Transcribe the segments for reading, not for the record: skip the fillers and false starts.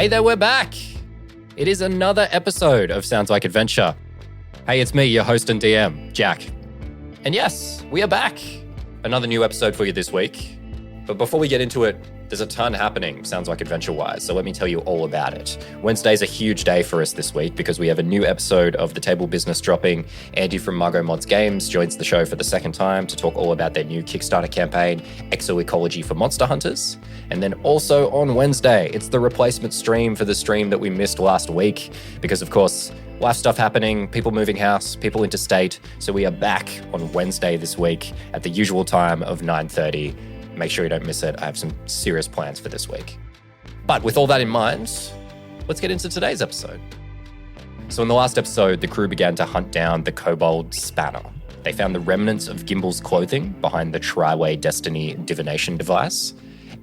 Hey there, we're back. It is another episode of Sounds Like Adventure. Hey, it's me, your host and DM, Jack. And yes, we are back. Another new episode for you this week. But before we get into it, there's a ton happening, Sounds Like Adventure-wise, so let me tell you all about it. Wednesday's a huge day for us this week because we have a new episode of The Table Business dropping. Andy from Margot Mods Games joins the show for the second time to talk all about their new Kickstarter campaign, Exoecology for Monster Hunters. And then also on Wednesday, it's the replacement stream for the stream that we missed last week because, of course, life stuff happening, people moving house, people interstate. So we are back on Wednesday this week at the usual time of 9:30. Make sure you don't miss it. I have some serious plans for this week. But with all that in mind, let's get into today's episode. So in the last episode, the crew began to hunt down the Kobold Spanner. They found the remnants of Gimble's clothing behind the Triway Destiny divination device.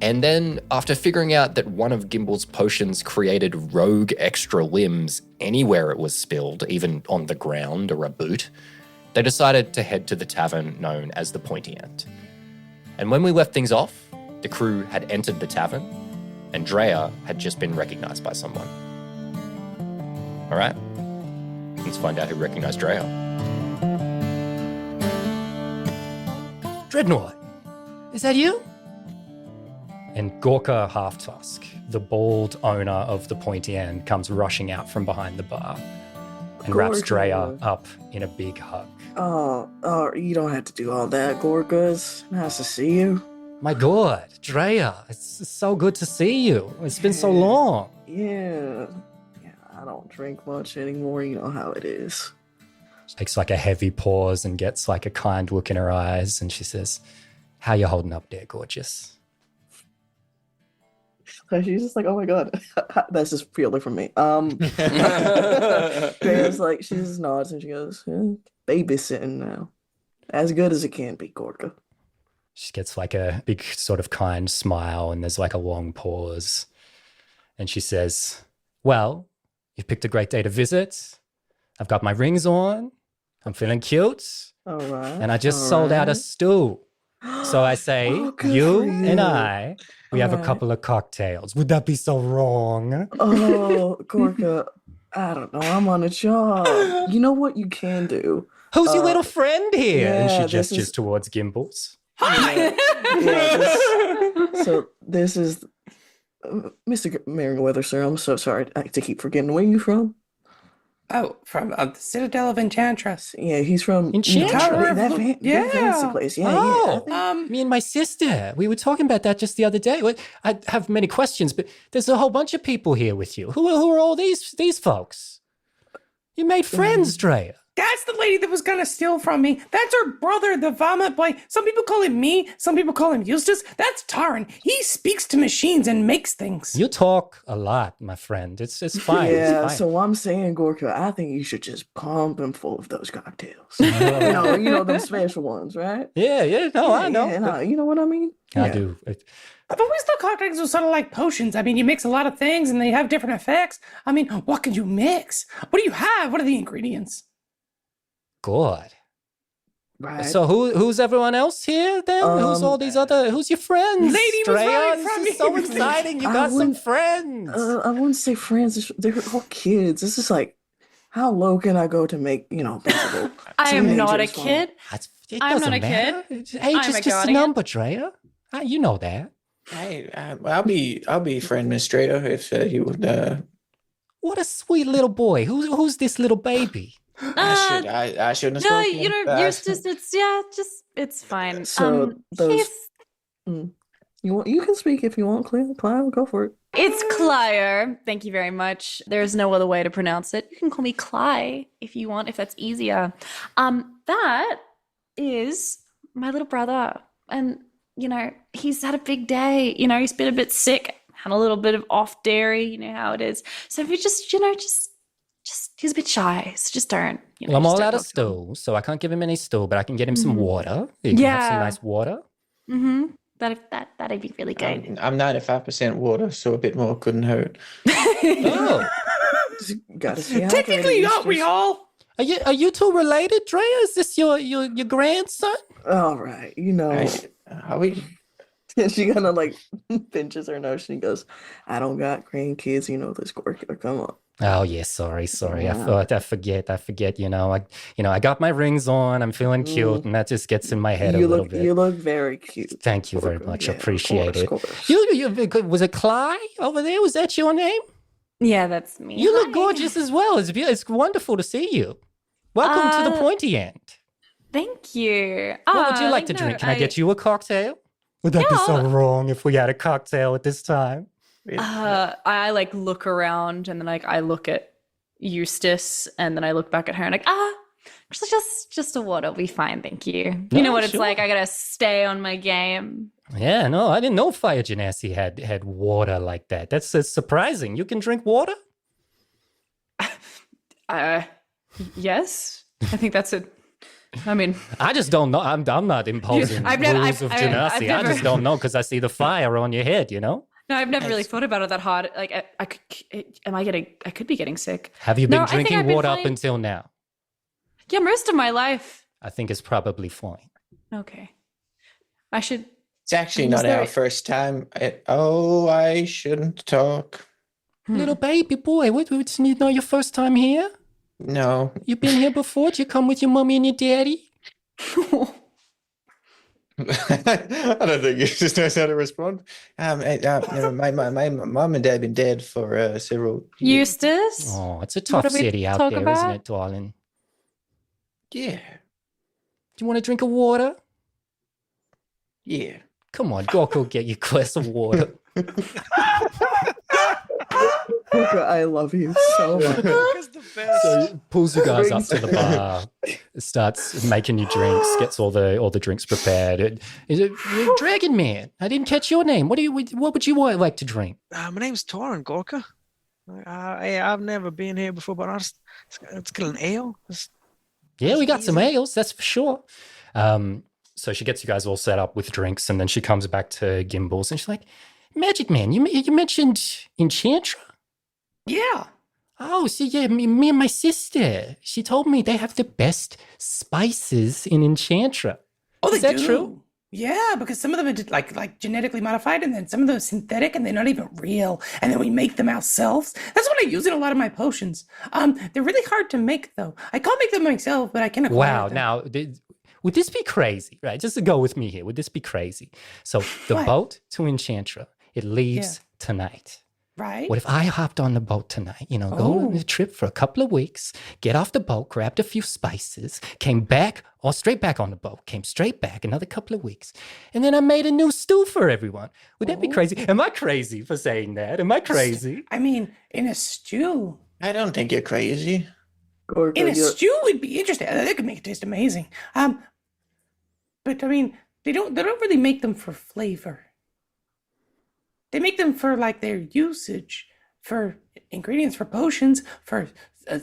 And then, after figuring out that one of Gimble's potions created rogue extra limbs anywhere it was spilled, even on the ground or a boot, they decided to head to the tavern known as the Pointy End. And when we left things off, the crew had entered the tavern, and Drea had just been recognized by someone. All right, let's find out who recognized Drea. Dreadnought, is that you? And Gorka Halftusk, the bald owner of the Pointy End, comes rushing out from behind the bar and wraps Drea up in a big hug. Oh, you don't have to do all that, Gorkas. Nice to see you. My God, Drea, it's so good to see you. It's been so long. Yeah, I don't drink much anymore. You know how it is. She takes like a heavy pause and gets like a kind look in her eyes, and she says, "How you holding up there, gorgeous?" So she's just like, oh my God, that's just purely from me. Drea's like, she just nods and she goes, babysitting now. As good as it can be, Gorka. She gets like a big sort of kind smile and there's like a long pause. And she says, well, you've picked a great day to visit. I've got my rings on. I'm feeling cute. All right. And I just sold out a stew. So I say, you and I, we have a couple of cocktails. Would that be so wrong? Oh, Gorka, I don't know. I'm on a job. You know what you can do? Who's your little friend here? Yeah, and she gestures towards Gimbals. Hi! So this is Mr. Merriweather, sir. I'm so sorry to keep forgetting. Where are you from? Oh, from the Citadel of Enchantress. Yeah, he's from Enchantress. That fancy place. Yeah, me and my sister. We were talking about that just the other day. I have many questions, but there's a whole bunch of people here with you. Who are all these folks? You made friends, Drea. That's the lady that was gonna steal from me. That's her brother, the vomit boy. Some people call him me. Some people call him Eustace. That's Taran. He speaks to machines and makes things. You talk a lot, my friend. It's fine. Yeah, it's fine. so I'm saying, Gorka, I think you should just pump him full of those cocktails. you know them special ones, right? Yeah. No, I know. Yeah, you know what I mean? I do. I've always thought cocktails were sort of like potions. I mean, you mix a lot of things and they have different effects. I mean, what can you mix? What do you have? What are the ingredients? God. Right. So who's everyone else here then? Who's your friends? Lady was running This from is me. so exciting. You got some friends. I wouldn't say friends. They're all kids. This is like, how low can I go to make, visible? I am not a kid. I'm not a kid. Age I'm is a just a guardian. number, Drea. You know that. Hey, I'll be friend Miss Strader if you would. What a sweet little boy. Who's this little baby? I shouldn't have No, spoken. you're just it's fine. So you can speak if you want, Clive, go for it. It's Clier. Thank you very much. There's no other way to pronounce it. You can call me Cly if you want, if that's easier. That is my little brother, and he's had a big day. He's been a bit sick, had a little bit of off dairy. You know how it is. So if you just he's a bit shy, so just don't. Well, I'm all out of stool, so I can't give him any stool, but I can get him some water. You can have some nice water. Mm-hmm. That'd be really good. I'm 95% water, so a bit more couldn't hurt. Oh, Gotta see. Technically, aren't we all? are you two related, Drea? Is this your grandson? All right, Are we? And she kind of like pinches her nose. She goes, I don't got grandkids, you know this, Gorka. Come on. Oh yeah, sorry. Yeah. I forget. I got my rings on. I'm feeling cute, and that just gets in my head a little bit. You look very cute. Thank you very Gorka. much. Yeah, Appreciate it. of course. Was it Cly over there? Was that your name? Yeah, that's me. You look Hi. gorgeous as well. It's wonderful to see you. Welcome to the pointy end. Thank you. What would you like to drink? Can I get you a cocktail? Would that be so wrong if we had a cocktail at this time? I like look around and then like I look at Eustace and then I look back at her and like actually just a water will be fine, thank you. You know what it's like. I gotta stay on my game. Yeah, no, I didn't know Fire Genasi had water like that. That's surprising. You can drink water? Yes, I think that's it. I mean, I just don't know. I'm not imposing rules of Genasi. I just don't know because I see the fire on your head, you know? No, I've never really thought about it that hard. Like, I could be getting sick. Have you been No, I think drinking I've been water up fine. until now? Yeah, most of my life. I think it's probably fine. Okay. I should. It's actually Is not there- our first time. I shouldn't talk. Little baby boy, it's not your first time here? No. You been here before? Did you come with your mommy and your daddy? I don't think he just knows how to respond. My mom and dad have been dead for several years. Eustace? Oh, it's a tough do we city out talk there, isn't about? it, darling? Yeah. Do you want a drink of water? Yeah. Come on, Gorka will get you a glass of water. Gorka, I love you so much. Gorka's the best. So he pulls you guys up to the bar, starts making you drinks, gets all the drinks prepared. Is it Dragon Man? I didn't catch your name. What would you like to drink? My name's Torin, Gorka. I've never been here before, but let's get an ale. Yeah, we got some ales, that's for sure. So she gets you guys all set up with drinks, and then she comes back to Gimbals, and she's like, Magic Man, you mentioned Enchantra? Yeah. Oh, see, yeah, me and my sister. She told me they have the best spices in Enchantra. Oh, Is they that do. true? Yeah, because some of them are like genetically modified, and then some of them are synthetic, and they're not even real. And then we make them ourselves. That's what I use in a lot of my potions. They're really hard to make, though. I can't make them myself, but I can acquire Wow. them. Now, would this be crazy, right? Just to go with me here. Would this be crazy? So the What? boat to Enchantra, it leaves tonight. Right? What if I hopped on the boat tonight, go Oh. on a trip for a couple of weeks, get off the boat, grabbed a few spices, came back, or straight back on the boat, came straight back another couple of weeks, and then I made a new stew for everyone. Would that be crazy? Am I crazy for saying that? Am I crazy? I mean, in a stew. I don't think you're crazy. Gorka, In a you're- stew would be interesting. That could make it taste amazing. But I mean, they don't really make them for flavor. They make them for like their usage, for ingredients, for potions, for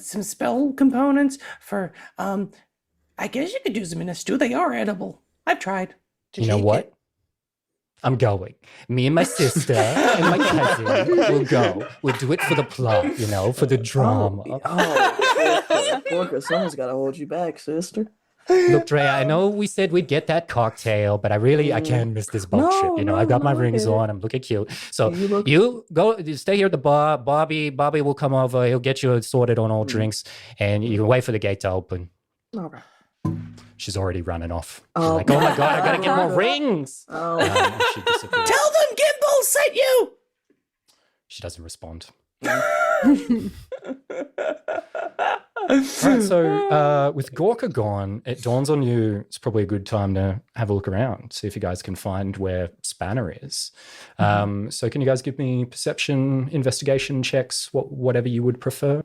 some spell components, for I guess you could use them in a stew. They are edible. I've tried. You know what? I'm going. Me and my sister and my cousin will go. We'll do it for the plot, for the drama. Gorka, someone's got to hold you back, sister. Look, Drea, I know we said we'd get that cocktail, but I can't miss this boat No, trip. no, I've got my no, I rings get it. on. I'm looking cute. So You you go, stay here at the bar. Bobby will come over. He'll get you sorted on all drinks, and you can wait for the gate to open. All right. She's already running off. She's Oh, like, oh my God, I got to get more God. rings. Oh. She disappears. Tell them Gimbal sent you. She doesn't respond. Right, so with Gorka gone, it dawns on you it's probably a good time to have a look around, see if you guys can find where Spanner is. So can you guys give me perception, investigation checks, whatever you would prefer?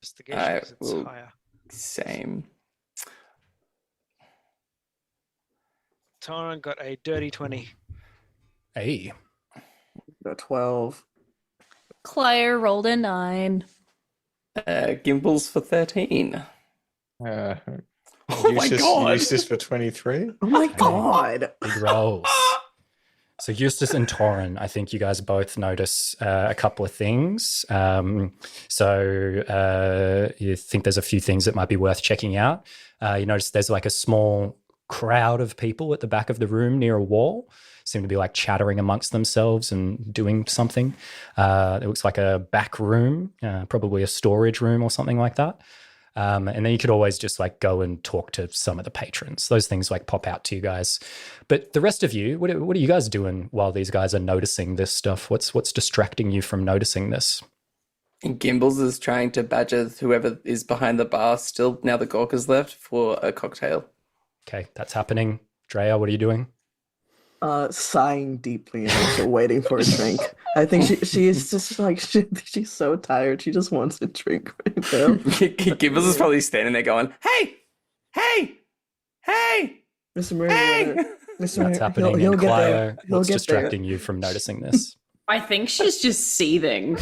Investigation, 'cause it's will- higher. Same. Torin got a dirty 20. Hey, Got 12. Claire rolled a 9. Gimbals for 13. Oh my God. Eustace for 23. Oh my God. big rolls. So Eustace and Torin, I think you guys both notice a couple of things. So you think there's a few things that might be worth checking out. You notice there's like a small crowd of people at the back of the room near a wall. seem to be like chattering amongst themselves and doing something. It looks like a back room, probably a storage room or something like that. And then you could always just like go and talk to some of the patrons. Those things like pop out to you guys. But the rest of you, what are you guys doing while these guys are noticing this stuff? What's distracting you from noticing this? And Gimbals is trying to badger whoever is behind the bar still, now that Gorka's left, for a cocktail. Okay, that's happening. Drea, what are you doing? Sighing deeply and also waiting for a drink. I think she is just like she's so tired. She just wants a drink right now. Gimbals is probably standing there going, "Hey, hey, hey, Mr. Murray, hey!" That's happening. He'll And get Clio, there. He'll what's get distracting you from noticing this? I think she's just seething.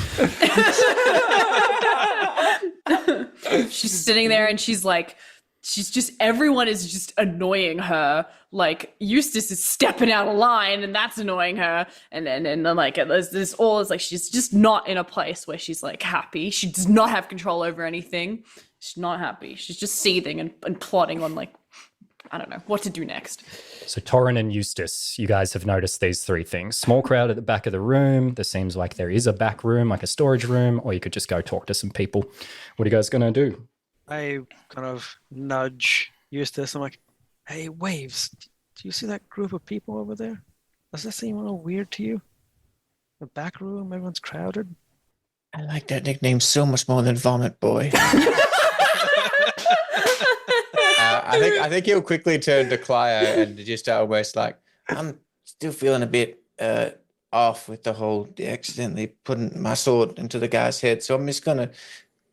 She's sitting there and she's just, everyone is just annoying her. Like, Eustace is stepping out of line and that's annoying her. And then like, there's this all is like, she's just not in a place where she's like happy. She does not have control over anything. She's not happy. She's just seething and plotting on like, I don't know what to do next. So Torrin and Eustace, you guys have noticed these three things. Small crowd at the back of the room. There seems like there is a back room, like a storage room, or you could just go talk to some people. What are you guys going to do? I kind of nudge Eustace. I'm like, "Hey, Waves, do you see that group of people over there? Does that seem a little weird to you? The back room, everyone's crowded." I like that nickname so much more than Vomit Boy. I think he'll quickly turn to Clio and just almost like, I'm still feeling a bit off with the whole accidentally putting my sword into the guy's head. So I'm just gonna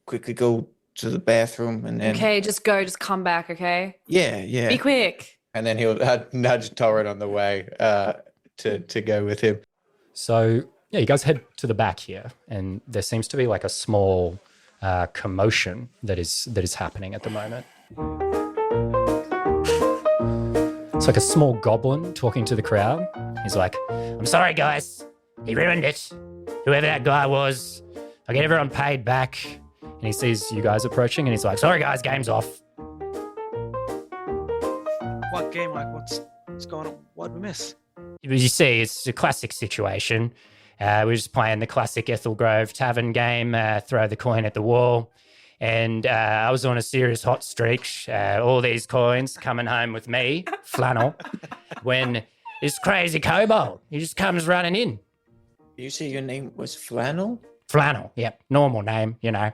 quickly go to the bathroom and then Okay, just go, just come back, okay? yeah. Be quick. And then he'll nudge Torrin on the way to go with him. So yeah, you guys head to the back here, and there seems to be like a small commotion that is happening at the moment. It's like a small goblin talking to the crowd. He's like, "I'm sorry, guys. He ruined it. Whoever that guy was. I'll get everyone paid back." And he sees you guys approaching, and he's like, "Sorry, guys, game's off." What game? Like, what's going on? What did we miss? You see, it's a classic situation. We're just playing the classic Ethel Grove Tavern game, throw the coin at the wall. And I was on a serious hot streak, all these coins coming home with me, flannel, when this crazy kobold, he just comes running in. You say your name was Flannel? Flannel, yep, normal name, you know.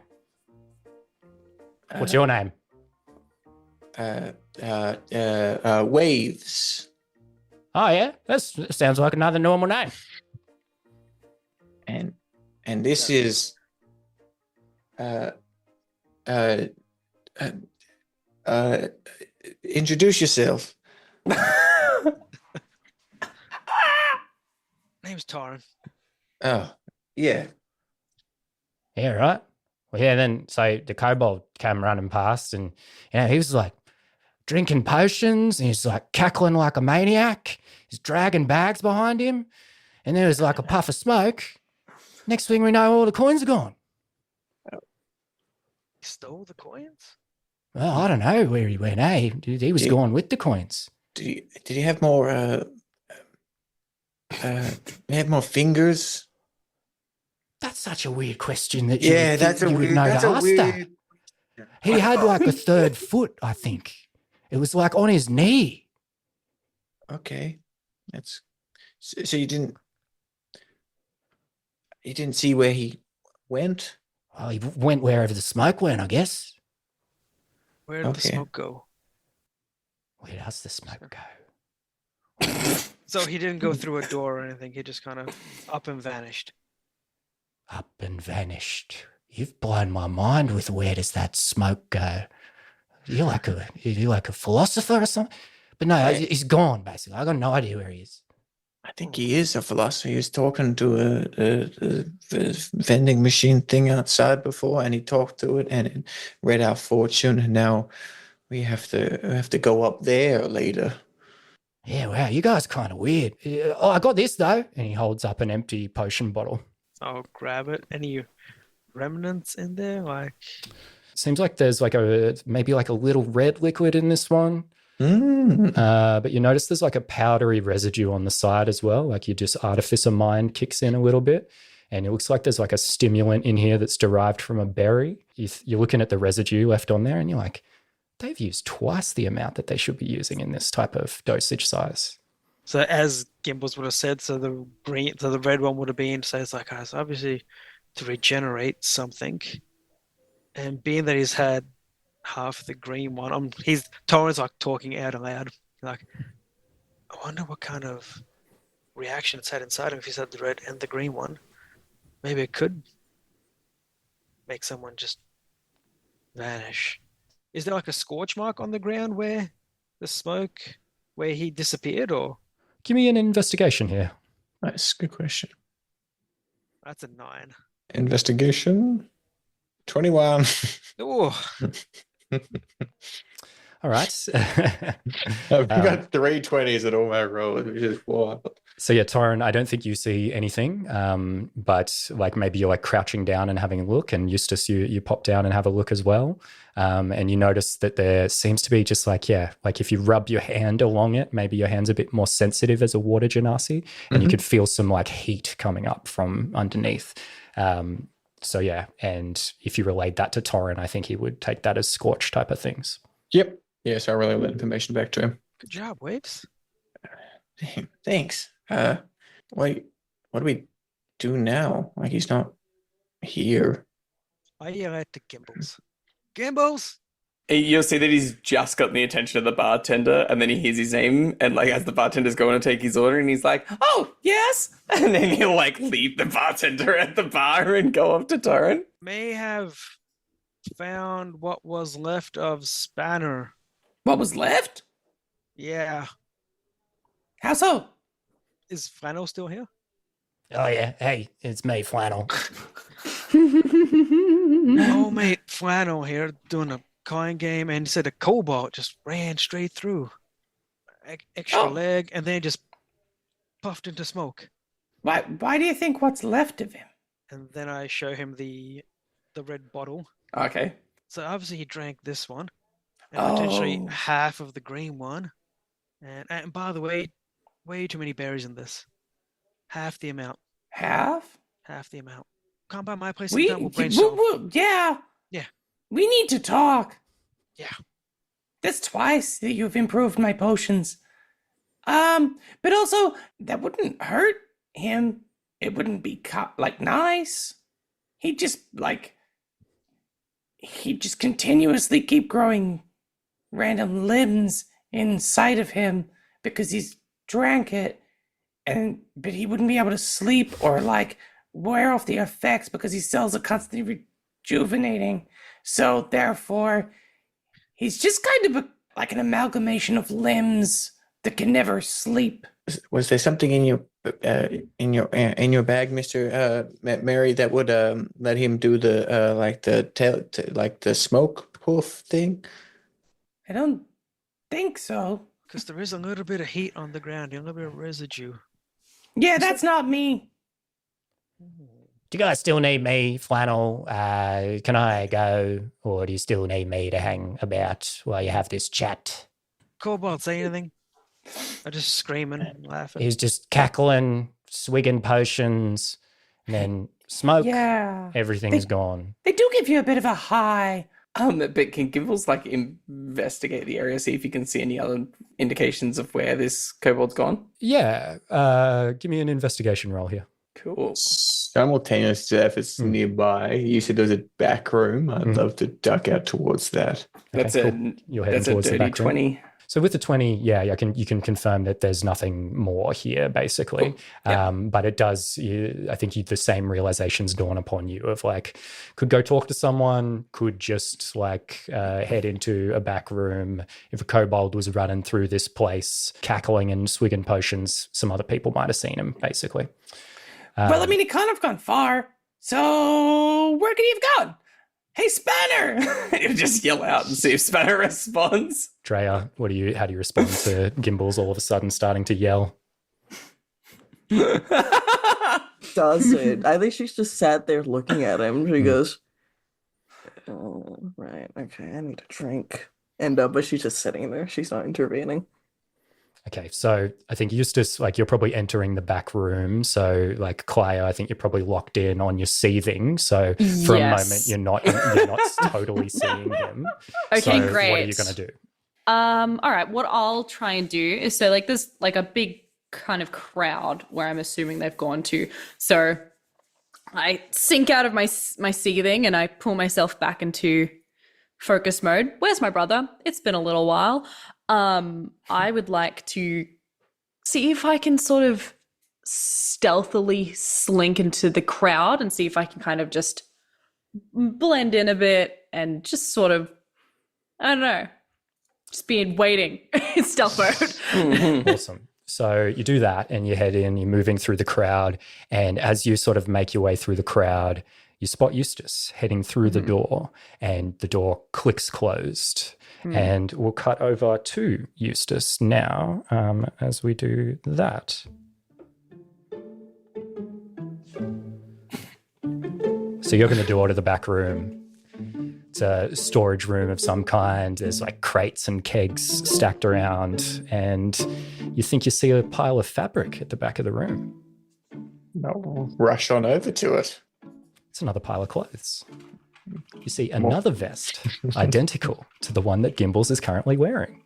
What's your name? Waves. Oh, yeah, that sounds like another normal name. And this is introduce yourself. Name's Torrin. Oh, yeah. Yeah, right. Well, yeah, then so the kobold came running past, and he was like drinking potions, and he's like cackling like a maniac. He's dragging bags behind him, and there was like a puff of smoke. Next thing we know, all the coins are gone. He stole the coins? Well, I don't know where he went. Hey, he was gone with the coins. Did he have more? He had more fingers. That's such a weird question that That's you would know to ask that. He had like a third foot, I think. It was like on his knee. Okay, that's so you didn't see where he went? Well, he went wherever the smoke went, I guess. Where did the smoke go? Where does the smoke go? So he didn't go through a door or anything. He just kind of up and vanished. Up and vanished. You've blown my mind with where does that smoke go? You're like a philosopher or something? But no, he's gone, basically. I got no idea where he is. I think he is a philosopher. He was talking to a vending machine thing outside before, and he talked to it, and it read our fortune. And now we have to go up there later. Yeah, wow, you guys are kind of weird. Oh, I got this though, and he holds up an empty potion bottle. I'll grab it. Any remnants in there? Like, Seems like there's like maybe like a little red liquid in this one. But you notice there's like a powdery residue on the side as well. Like your just artificer mind kicks in a little bit. And it looks like there's like a stimulant in here that's derived from a berry. You're looking at the residue left on there and you're like, they've used twice the amount that they should be using in this type of dosage size. So as Gimbals would have said, so the red one would have been, so it's like, it's obviously to regenerate something. And being that he's had half the green one, Torrance like talking out aloud, like, I wonder what kind of reaction it's had inside him if he's had the red and the green one. Maybe it could make someone just vanish. Is there like a scorch mark on the ground where the smoke, where he disappeared, or? Give me an investigation here. That's a good question. That's a 9. Investigation. 21. Oh, All right. I've got 3 20s at all my rolls, which is wild. So yeah, Torrin, I don't think you see anything, but like maybe you're like crouching down and having a look, and Eustace, you pop down and have a look as well, and you notice that there seems to be just like if you rub your hand along it, maybe your hand's a bit more sensitive as a water genasi, and you could feel some like heat coming up from underneath. So yeah, and if you relayed that to Torrin, I think he would take that as scorch type of things. Yep. Yeah, so I relay that information back to him. good job, Waves. Thanks. Wait, what do we do now? Like, he's not here. I yell out to Gimbals. Gimbals! You'll see that he's just got the attention of the bartender, and then he hears his name, and like as the bartender's going to take his order, and he's like, "Oh, yes," and then he'll like leave the bartender at the bar and go up to Torrin. May have found what was left of Spanner. What was left? Yeah. How so? Is Flannel still here? Oh yeah, hey, it's me, Flannel. Oh, mate, Flannel here doing a coin game, and he said a Kobold just ran straight through. Extra leg, and then just puffed into smoke. Why do you think what's left of him? And then I show him the red bottle. Okay. So obviously he drank this one, and potentially Oh. half of the green one. And by the way too many berries in this. Half the amount. Half? Half the amount. Come by my place We, sometime, we'll brainstorm. yeah. Yeah. We need to talk. Yeah. That's twice that you've improved my potions. But also that wouldn't hurt him. It wouldn't be nice. He'd just continuously keep growing random limbs inside of him because he's drank it, but he wouldn't be able to sleep or like wear off the effects because his cells are constantly rejuvenating. So therefore, he's just kind of like an amalgamation of limbs that can never sleep. Was there something in your bag, Mr. Mary, that would let him do the smoke poof thing? I don't think so. Because there is a little bit of heat on the ground, a little bit of residue. Yeah, that's not me. Do you guys still need me, Flannel? Can I go, or do you still need me to hang about while you have this chat? Kobold, say anything? I just screaming and laughing. He's just cackling, swigging potions, and then smoke. Yeah. Everything's gone. They do give you a bit of a high. But can Gimbals like investigate the area, see if you can see any other indications of where this kobold's gone? Yeah. Give me an investigation roll here. Cool. Simultaneous to that, if it's nearby, you said there's a back room. I'd love to duck out towards that. That's Okay, a cool. You're heading that's a towards the dirty back room. 20. So with the 20, yeah, you can confirm that there's nothing more here, basically. Cool. Yeah. But it does, I think the same realizations dawn upon you of like, could go talk to someone, could just like head into a back room. If a kobold was running through this place, cackling and swigging potions, some other people might have seen him, basically. Well, I mean, he can't have gone far. So where could he have gone? Hey, Spanner! You just yell out and see if Spanner responds. Drea, how do you respond to Gimbals all of a sudden starting to yell? Doesn't. I think she's just sat there looking at him. She goes, "Oh, right, okay, I need a drink." And but she's just sitting there. She's not intervening. Okay, so I think Eustace, like you're probably entering the back room. So like Clio, I think you're probably locked in on your seething. So for a moment, you're not totally seeing him. Okay, so great. What are you going to do? All right, what I'll try and do is so like there's like a big kind of crowd where I'm assuming they've gone to. So I sink out of my seething and I pull myself back into focus mode. Where's my brother? It's been a little while. I would like to see if I can sort of stealthily slink into the crowd and see if I can kind of just blend in a bit and just sort of, I don't know, just be waiting in stealth mode. Awesome. So you do that and you head in, you're moving through the crowd. And as you sort of make your way through the crowd, you spot Eustace heading through the door and the door clicks closed. And we'll cut over to Eustace now as we do that. So you open the door to the back room. It's a storage room of some kind. There's like crates and kegs stacked around. And you think you see a pile of fabric at the back of the room. No, rush on over to it. It's another pile of clothes. You see another vest, identical to the one that Gimbals is currently wearing,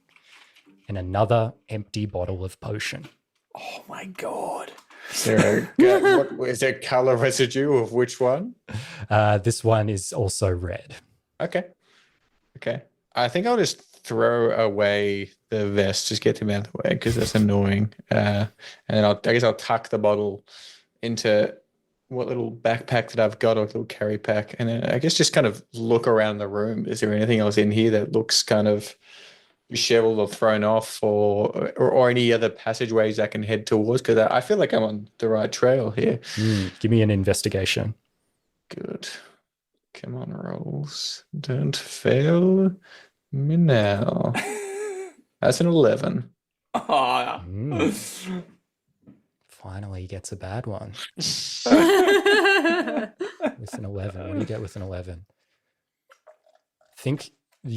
and another empty bottle of potion. Oh my god. Is there is there color residue of which one? This one is also red. Okay. I think I'll just throw away the vest, just get him out of the way because that's annoying. And then I guess I'll tuck the bottle into what little backpack that I've got, or little carry pack, and then I guess just kind of look around the room. Is there anything else in here that looks kind of disheveled or thrown off, or any other passageways I can head towards? Because I feel like I'm on the right trail here. Give me an investigation. Good. Come on, rolls. Don't fail me now. That's an 11. Oh. Finally he gets a bad one. With an 11. What do you get with an 11? I think as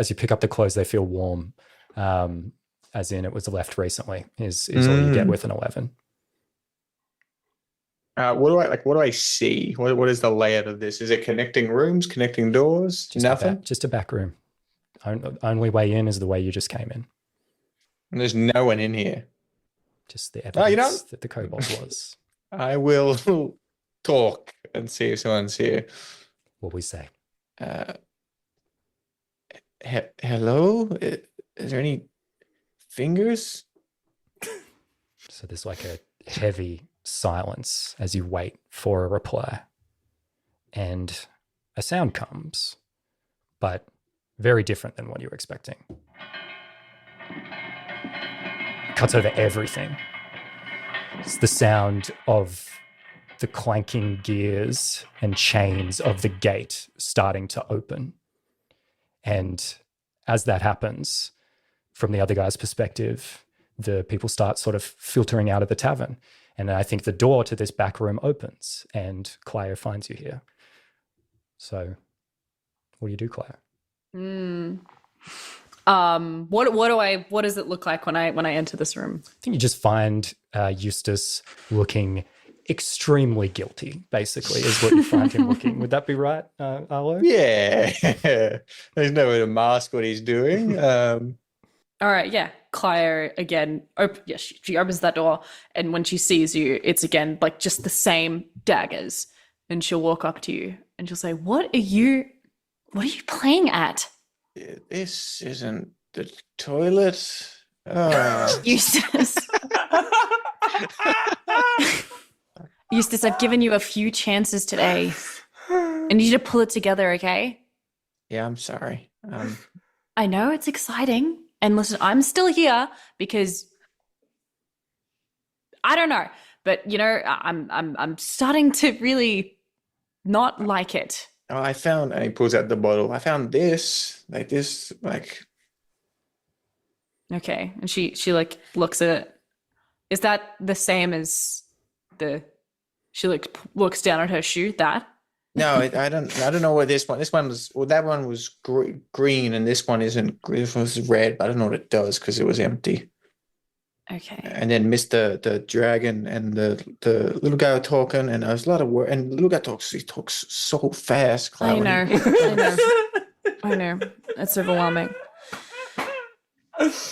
you pick up the clothes, they feel warm. As in it was left recently, is all you get with an 11. What do I see? What is the layout of this? Is it connecting rooms, connecting doors? Nothing? Just a back room. Only way in is the way you just came in. And there's no one in here. Just the evidence that the kobold was. I will talk and see if someone's here. What we say? Hello? Is there any fingers? So there's like a heavy silence as you wait for a reply. And a sound comes, but very different than what you were expecting. Cuts over everything. It's the sound of the clanking gears and chains of the gate starting to open. And as that happens, from the other guy's perspective, the people start sort of filtering out of the tavern. And I think the door to this back room opens and Clio finds you here. So what do you do, Clio? What does it look like when I enter this room? I think you just find Eustace looking extremely guilty, basically, is what you find him looking. Would that be right, Arlo? Yeah. There's no way to mask what he's doing. All right, yeah. Clio again. She opens that door, and when she sees you, it's again like just the same daggers. And she'll walk up to you and she'll say, What are you playing at? This isn't the toilet. Eustace. Eustace, I've given you a few chances today. I need you to pull it together, okay? Yeah, I'm sorry. I know it's exciting. And listen, I'm still here because I don't know, but you know, I'm starting to really not like it. Oh, I found, and he pulls out the bottle. I found this. Okay, and she like looks at it. Is that the same as the? She looks down at her shoe. That No, I don't know where this one. This one was. Well, that one was green, and this one isn't. This one was red, but I don't know what it does because it was empty. Okay. And then Mr. the dragon and the little guy were talking, and there was a lot of work. And the little guy talks so fast. I Cloudy. know. I know. It's overwhelming.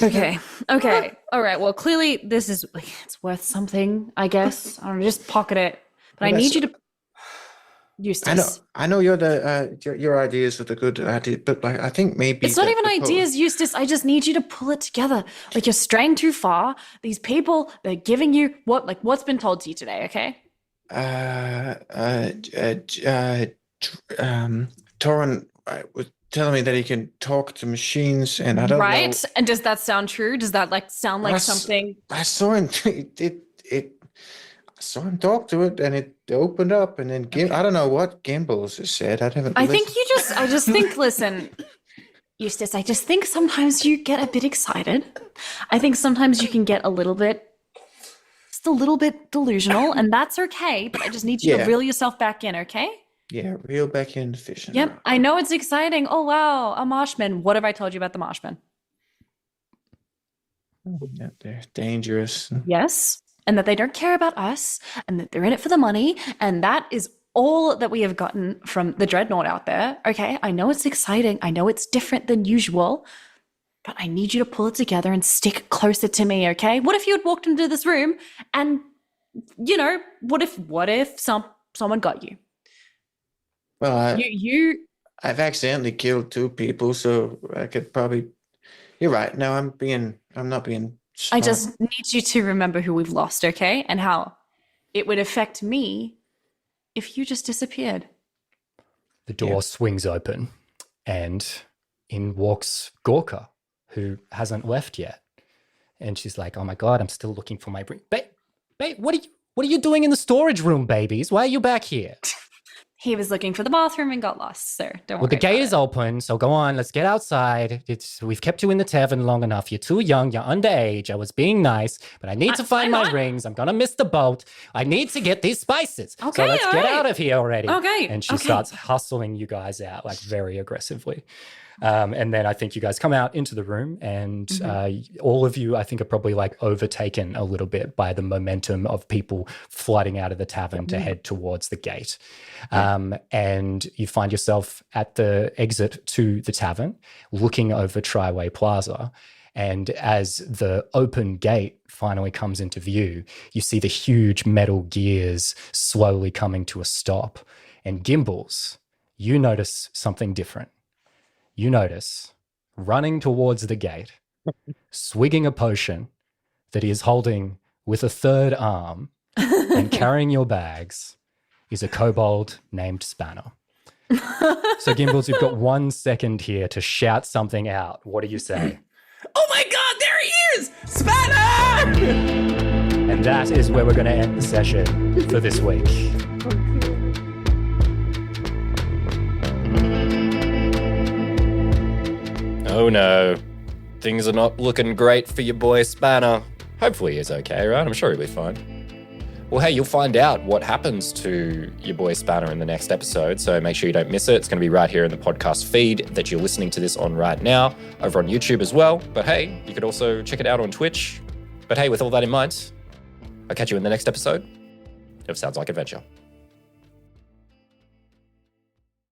Okay. All right. Well, clearly this is it's worth something, I guess. I don't know, just pocket it. But I need you to Eustace. I know you're the your ideas are the good idea, but like I think maybe It's not even ideas, Eustace. I just need you to pull it together. Like you're straying too far. These people, they're giving you what's been told to you today, okay? Torrin was telling me that he can talk to machines, and I don't know. Right? And does that sound true? Does that sound like something? I saw him. I saw him talk to it, and it opened up, and then I don't know what Gimbals has said. I just think, listen, Eustace, I just think sometimes you get a bit excited. I think sometimes you can get just a little bit delusional, and that's okay, but I just need you to reel yourself back in, okay? Yeah, reel back in the fishing. Yep, I know it's exciting. Oh, wow, a marshman. What have I told you about the marshman? Yeah, they're dangerous. Yes. And that they don't care about us, and that they're in it for the money, and that is all that we have gotten from the dreadnought out there. Okay, I know it's exciting, I know it's different than usual, but I need you to pull it together and stick closer to me, okay? What if you had walked into this room and, what if someone got you? Well, I've accidentally killed 2 people, so I could probably. You're right. No, I'm not being. I just need you to remember who we've lost, okay? And how it would affect me if you just disappeared. The door swings open and in walks Gorka, who hasn't left yet. And she's like, oh my God, I'm still looking for my ring. Babe, what are you doing in the storage room, babies? Why are you back here? He was looking for the bathroom and got lost, so don't worry. Well, the gate is about open, so go on. Let's get outside. We've kept you in the tavern long enough. You're too young. You're underage. I was being nice, but I need to find my rings. I'm going to miss the boat. I need to get these spices. Okay, so let's all get right. out of here already. Okay, And she okay. starts hustling you guys out, like very aggressively. And then I think you guys come out into the room, and all of you, I think, are probably like overtaken a little bit by the momentum of people flooding out of the tavern to head towards the gate. And you find yourself at the exit to the tavern, looking over Triway Plaza. And as the open gate finally comes into view, you see the huge metal gears slowly coming to a stop. And Gimbals, you notice something different. You notice, running towards the gate, swigging a potion that he is holding with a third arm and carrying your bags, is a kobold named Spanner. So, Gimbals, you've got 1 second here to shout something out. What do you say? Oh my God, there he is! Spanner! And that is where we're going to end the session for this week. Oh no, things are not looking great for your boy Spanner. Hopefully he's okay, right? I'm sure he'll be fine. Well, hey, you'll find out what happens to your boy Spanner in the next episode, so make sure you don't miss it. It's going to be right here in the podcast feed that you're listening to this on right now, over on YouTube as well. But hey, you could also check it out on Twitch. But hey, with all that in mind, I'll catch you in the next episode of Sounds Like Adventure.